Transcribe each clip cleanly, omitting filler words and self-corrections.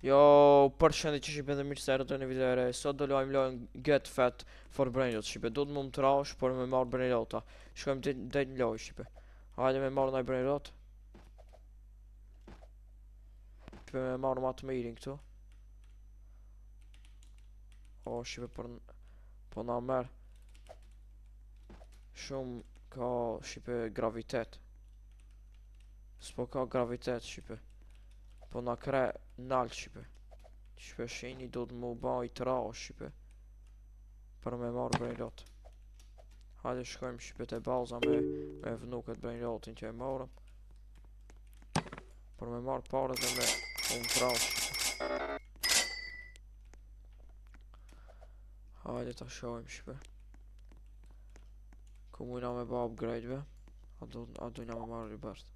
Jo, përshëndetje që shqipe dhe mirë se erdhët në video e re. Sot do luajmë lojën Get Fat for Brainrot shqipe. Do të më trash, por me marrë Brainrota. Shkojmë det në lojë shqipe. Hajde me marrë naj Brainrot. Shqipe me marrë ma të mirin këtu. O shqipe po na merë shumë ka shqipe gravitet. S'po ka gravitet shqipe. Po na kre nalë shqipe. Shqipe shini do të më ba i trash shqipe. Për me marrë Brainrot. Hajde shkojmë shqipe të baza me vnuket Brainrotin që e morëm. Për me marrë pare dhe me unë trash. Hajde ta shojmë shqipe. Ku mujna me ba upgrade be. A dujna me marrë ribert.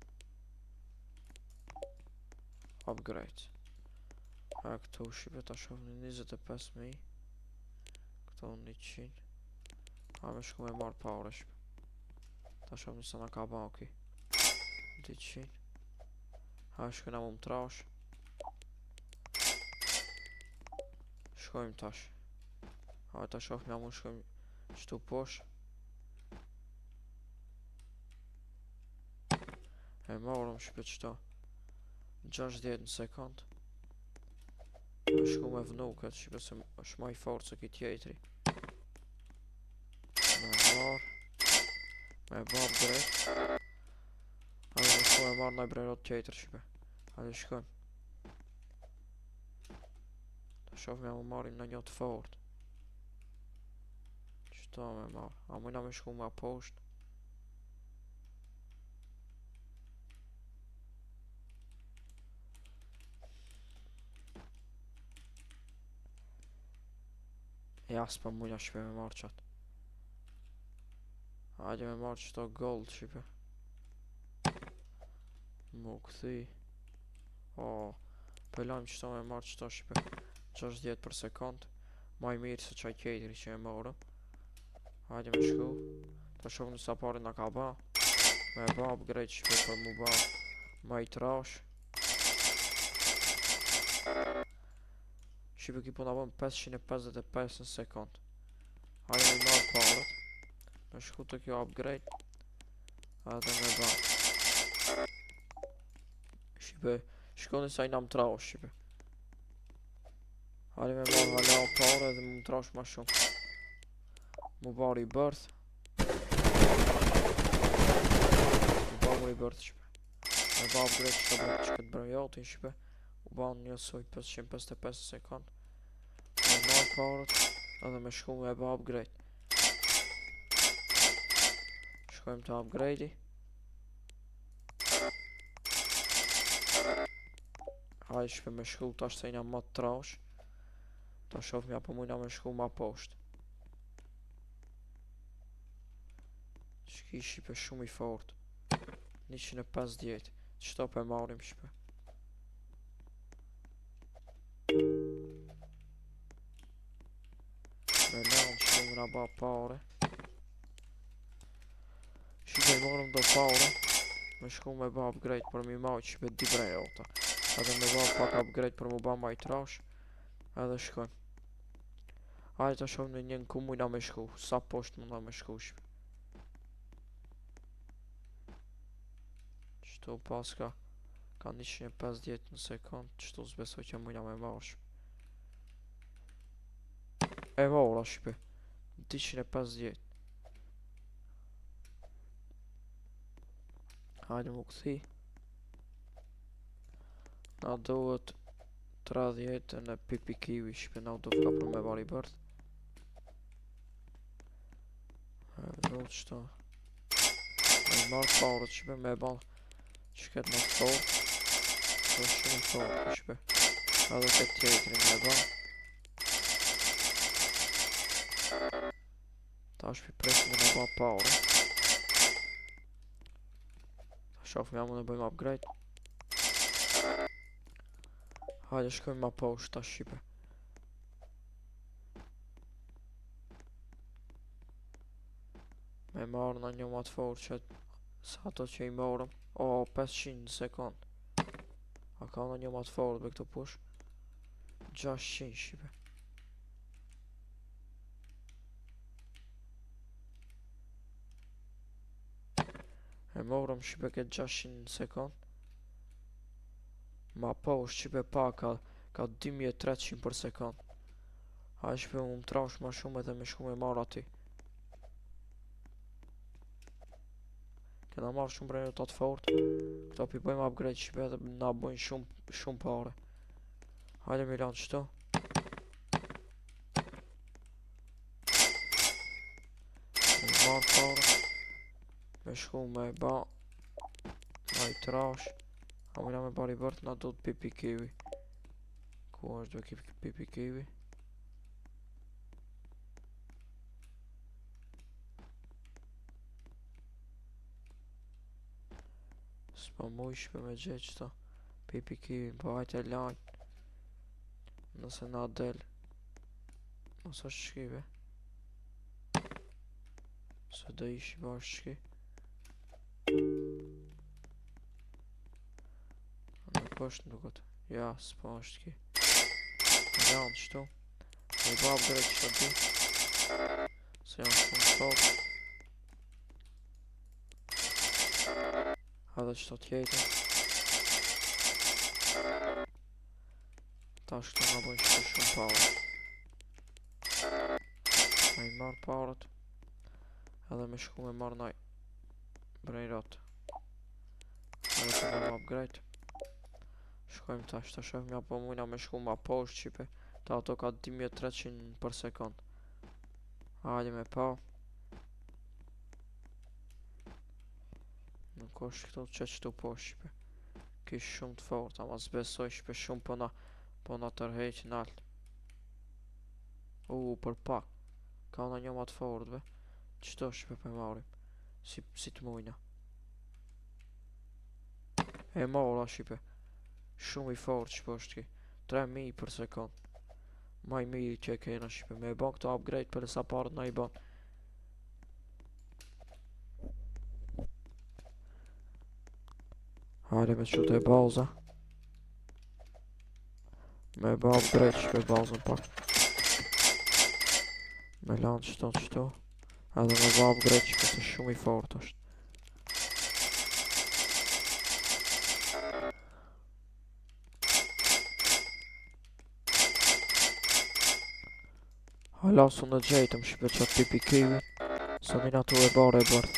Upgrade. A këtu shqipe ta shojmë në 25.000. Këtu 100. A me shku me marrë pare shqipe. Ta shojmë nësa na ka baki. 200. Ha shkojna mu më trash. Shkojmë tash. Ha ta shofëm ja mu shkojmë qëtu posh. E morëm shqipe qëto 60 në sekund. Me shku me vnuket shqipe se është ma i fort se ki tjetri. Me marrë. Me bab drejt. Hajde me shku me marrë naj Brainrot tjetër shqipe. Hajde shkojmë. Ta shofëm ja mu marrim në një të fort. Qëto me marrë. A mujna me shku ma posht. Ja s'pa mujna shqipe me marrë qatë. Hajde me marrë qëto gold shqipe. Mu këthi. O, pëllojmë qëto me marrë qëto shqipe 60 për sekund. Maj mirë se qaj tjetëri që e morëm. Hajde me shku. Ta shumë nësa pare nga ka ba. Me ba upgrade shqipe për mu ba ma i trash. Shqipe ki puna bëm 555 në sekund. Hajde me marrë paret. Me shku të kjo upgrade. Hajde me ba. Shqipe, shko nësa i nam trash shqipe. Hajde me marrë hala pare dhe mu trash ma shumë. Mu bari i bërth. Mu bari i bërth shqipe. Me ba upgrade që këtë Brainrotin shqipe. U ban njësoj 555 sekund. Me marrë paret. Edhe me shku me ba upgrade. Shkojmë të upgrade-i. Hajde shpe me shku tash se jna më të trash. Ta shofëm ja po mujna me shku ma posht. Shki shqipe shumë i fort. 150. Qëto pe marim shpe. Me lanë shku më nga ba pare. Shqipe i morëm do pare. Me shku me ba upgrade për mi maj shqipe di Brainrota. Edhe me ba pak upgrade për mu ba ma i trash. Edhe shkojmë. Hajde ta shumë në njën ku mujna me shku. Sa posht mujna me shku shqipe. Qëtu pas ka 150 në sekund. Qëtu zbesoj që mujna me marrë shqipe. E mora shqipe 250. Hajde mu këthi. Na duhet 30 në pipi kiwi shqipe. Na duhet ka për me bari bërth. Vëllë qëta. Me marrë parët shqipe me ban që këtë më fort. Dhe shumë fort shqipe. Edhe këtë tjetëri me ban. Ta shpi presin dhe me ban parët. Ta shofëm jamu në bëjmë upgrade. Hajde shkojmë ma posht ta shqipe. Me marrë në një matë fort që sa ato që i morëm. O, 500 në sekund. A ka në një matë fort be këto push. 600 shipe. E morëm shipe këtë 600 në sekund. Ma po shipe pa ka 2300 për sekund. A shipe mu më trash ma shumë edhe me shku me marr aty. Kena marrë shumë rezultat fort. Këto pi bëjmë upgrade shipe edhe na bojnë shumë pare. Hajde me lanë qëto. Me marrë pare. Me shku me ba. Ma i trash. A me la me bari bërt na do të pipi kiwi. Ku është do pipi kiwi? S'pa mu ishpe me gjetë qëta pipi kiwi, po hajtë e lajnë. Nëse na del. Nëse është shkive. Se do ishi ba është shki. Nuk është nukët. Ja, s'pa është ki. Janë qëtu. Me i bab drejt qëta di. Se janë shumë top. Edhe qëta tjetër. Ta shkëta nga bojnë qëta shumë power. Me i marrë powerët. Edhe me shku me marrë naj brejrat. Edhe të bëjmë upgrade. Shkojmë tash të shofim ja po mujna me shku ma poshtë qipe. Ta ato ka 2300 për sekund. Hajde me pa. Nuk është këto që qëtu poshtë qipe. Kish shumë të fort, ama s'besoj shpe shumë po na tërheq nalt. Për pak. Ka na një ma të fort be. Qëto shpe për marim. Si të mujna. E mora shipe. Shumë i fort që po është ki. 3000 për sekund. Ma i miri që e kena shipe. Me e ban këto upgrade për sa parët na i ban. Hajde me qute e balza. Me e ban upgrade shipe balzën pak. Me lanë qëto. Edhe me ban upgrade shipe se shumë i fort është. Hala su në gjejtëm shipe qatë pipi kiwi. Sa mina tu e bare e bërth.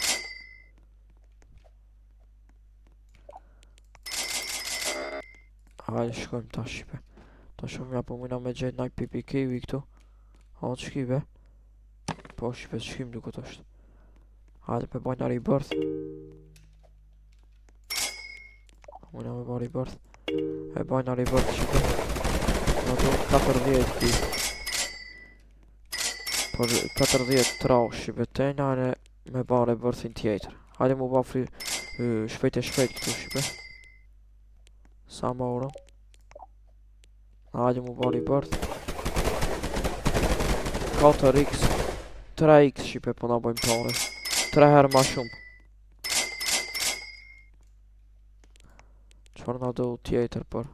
Hajde shkojmë ta shipe. Ta shumë ja po mujna me gjejt naj pipi kiwi këtu. Ha të shkive. Po shipe shkim duket është. Hajde pe bajnë ari bërth. Mujna me bari bërth. E bajnë ari bërth shipe. Në do 40 pi. Por 40 trash shipe tena e me bare bërthin tjetër. Hajde mu ba shpejt këtu shipe. Sa morëm. Hajde mu bari bërth. 4x 3x shipe po na bojmë pare. 3 herë ma shumë. Qëfar na do tjetër për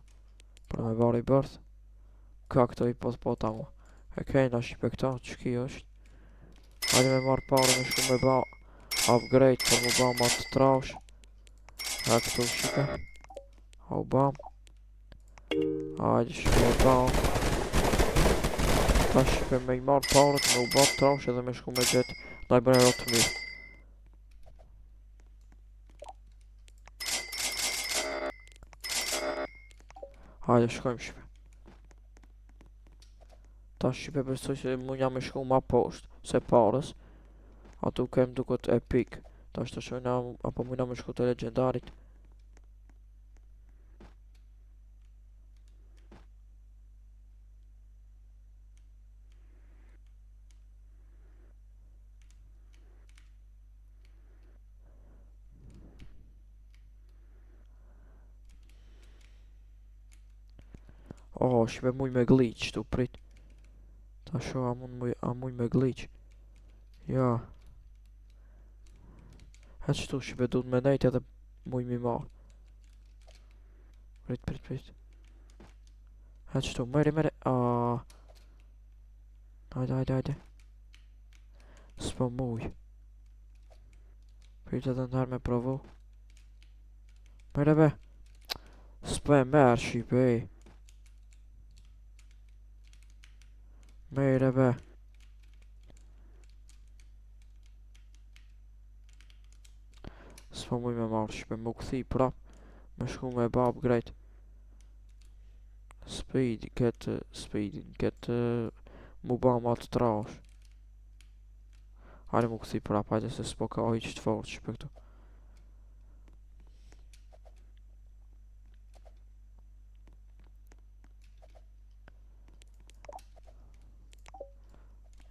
me bari bërth. Ka këto i po tamu. E kejna shipe këta, qëki është. Hajde me marrë pare me shku me ba upgrade për mu ba ma të trash. E këtu shipe. Ha u bam. Hajde shipe me ba. Ta shipe me i marrë parët me u ba të trash edhe me shku me gjetë naj brejro të mirë. Hajde shkojmë shipe. Ta shipe besoj se munja me shku ma poshtë se parës. Atu kem duket epik. Ta shtë shojna apo munja me shku të legendarit. Shipe muj me glitch tu prit. Ta sho a muj me glitch. Ja. E qëtu shipe du të me nejt edhe muj mi marë. Prit. Ha qëtu, meri. Hajde. S'po muj. Prit edhe nërë me provu. Mere be. S'po e merë shipe ej. Mere be. S'po muj me marrë shipe, më këthi prap. Me shku me ba upgrade. Speedin këtë mu ba ma të trash. Hajde mu këthi prap, hajde se s'po ka hiq të fort shipe këtu.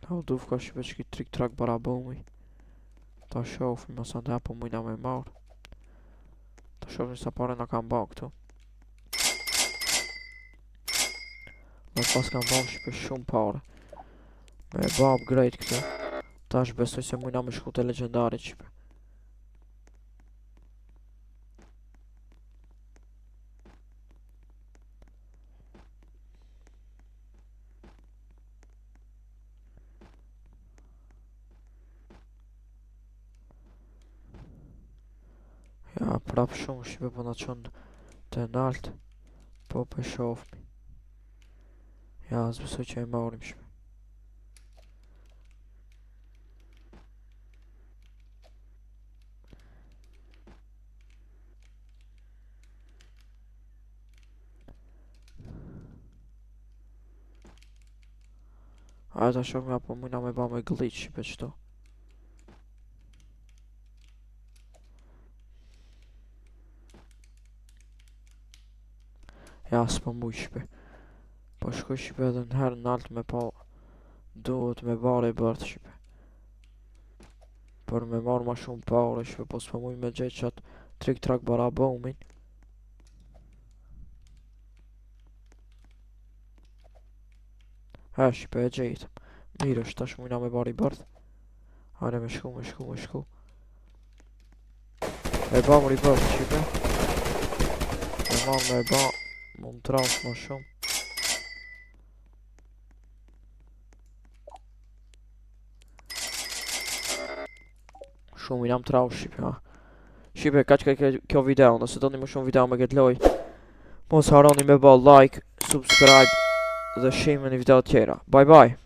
Ha u duf ka shipe që ki trik trak bara bomi. Ta shofim, asa ndë po mujna me marrë. Ta shofim sa pare na kam ba këtu. Dhe pas kam ba shipe shumë pare. Me ba upgrade këtu. Tash besoj se mujna me shku të legendarit shipe. Ja, prap shumë shipe po na qënë të nalt. Po për shofmi. Ja, zbesoj që e marim shipe. Hajde ta shofmi apo mujna me ba me glitch shipe qëto. Ja, s'po muj shipe. Po shkoj shipe edhe nëherë nalt me pa. Duhet me bare i bërth shipe. Për me marrë ma shumë pare shipe, po s'po muj me gjetë qatë trik trak bara bomin. Ha shipe e gjejtëm. Mirë është tash mujna me bare i bërth. Hajde me shku. E ba më i bërth shipe. E marrë me ba. Më trash ma shumë. Shumë i nam trash shipe ha. Shipe ka që kjo video. Nëse do një më shumë video me këtë loj, mos harroni me ba like, subscribe dhe shihemi në video tjera. Bye bye.